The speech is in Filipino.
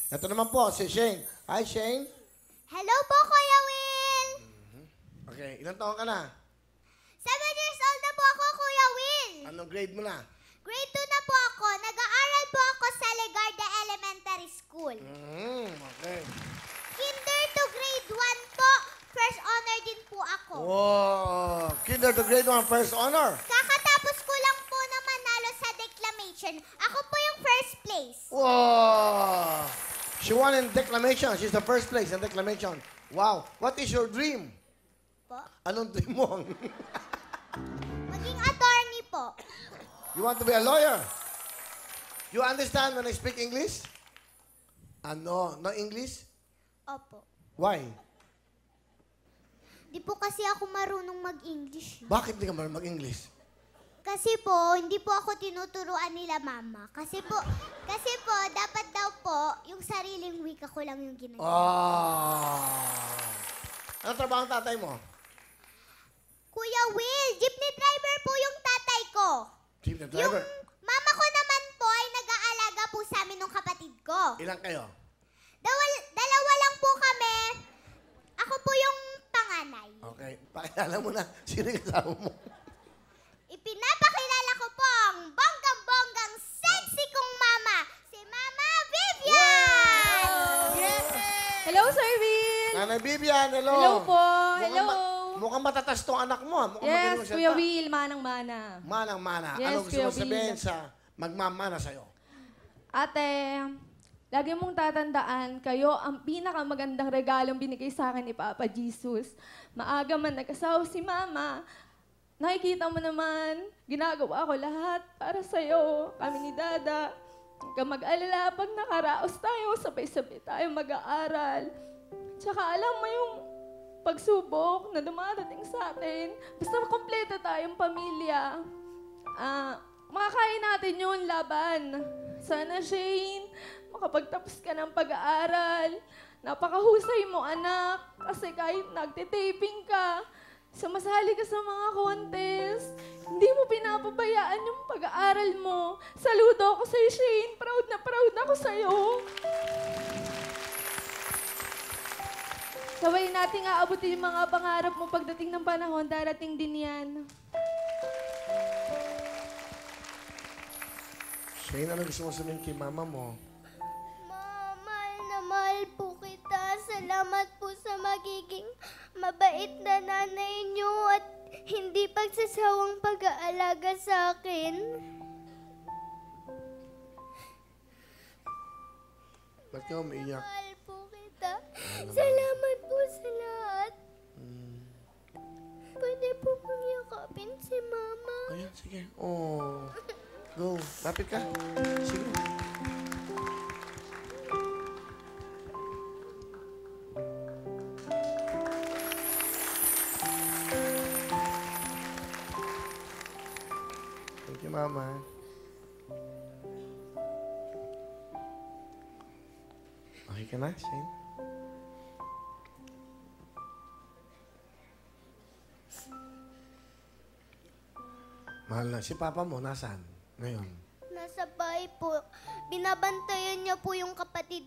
Ito naman po, si Shane. Hi, Shane. Hello po, Kuya Will! Okay, ilang taon ka na? 7 years old na po ako, Kuya Will! Anong grade mo na? Grade 2 na po ako. Nag-aaral po ako sa Legarda Elementary School. Okay. Kinder to grade 1 po. First honor din po ako. Wow! Kinder to grade 1, first honor. Kakatapos ko lang po na manalo sa declamation. Ako po yung first place. Wow! She won in declamation. She's the first place in declamation. Wow! What is your dream? Po? Anong dream mo? Maging attorney po. You want to be a lawyer? You understand when I speak English? No English? Opo. Why? Di po kasi ako marunong mag-English. Bakit di ka marunong mag-English? Kasi po, hindi po ako tinuturuan nila mama. Kasi po, dapat daw po, yung sariling wika ko lang yung ginagawa. Ano trabaho ang tatay mo? Kuya Will, jeepney driver po yung tatay ko. Jeep na Yung driver. mama ko naman po ay nag-aalaga po sa amin ng kapatid ko. Ilang kayo? Dalawa lang po kami. Ako po yung panganay. Okay. Pakilala mo na. Sino yung kasama mo? Ipinapakilala ko po ang bonggang-bonggang sexy kong mama, si Mama Vivian! Hello, Sir Will! Nanay Vivian, hello. Hello po. Mukhang Hello. mukhang matatas tong anak mo. Mukhang magaling Yes, magsalita. Kuya Will, manang-mana. Manang-mana. Yes, Anong gusto Kuya mo sabihin Will. sa magmamana sa'yo? Ate, lagi mong tatandaan, kayo ang pinakamagandang regalong binigay sa akin ni Papa Jesus. Maaga man nag-asawa si Mama, nakikita mo naman, ginagawa ko lahat para sa'yo, kami ni Dada. Huwag kang mag-alala, pag nakaraos tayo, sabay-sabay tayo mag-aaral. Tsaka alam mo yung pagsubok na dumadating sa atin, basta kompleto tayong pamilya. Makakaya natin yun, laban. Sana, Shane, makapagtapos ka ng pag-aaral. Napakahusay mo, anak. Kasi kahit nagtitaping ka, sumasali ka sa mga contest, hindi mo pinapabayaan yung pag-aaral mo. Saludo ako sa'yo, Shane. Proud na proud ako sa'yo. Sabay nating aabutin yung mga pangarap mo pagdating ng panahon, darating din yan. Shane, ano gusto mo sabihin kay mama mo? Mahal na mahal po kita. Salamat po sa magiging mabait na nanay niyo at hindi pagsasawang pag-aalaga sa akin. Ba't ka umiiyak? Mahal po kita. Salamat po sa lahat. Pwede po bang yakapin si Mama? Ayan, sige. Oh. Go. Lapit ka. Sige. Thank you, Mama. Okay ka na, Shane? Mahal na. Si Papa mo, nasaan? Ngayon. Nasa bahay po. Binabantayan niya po yung kapatid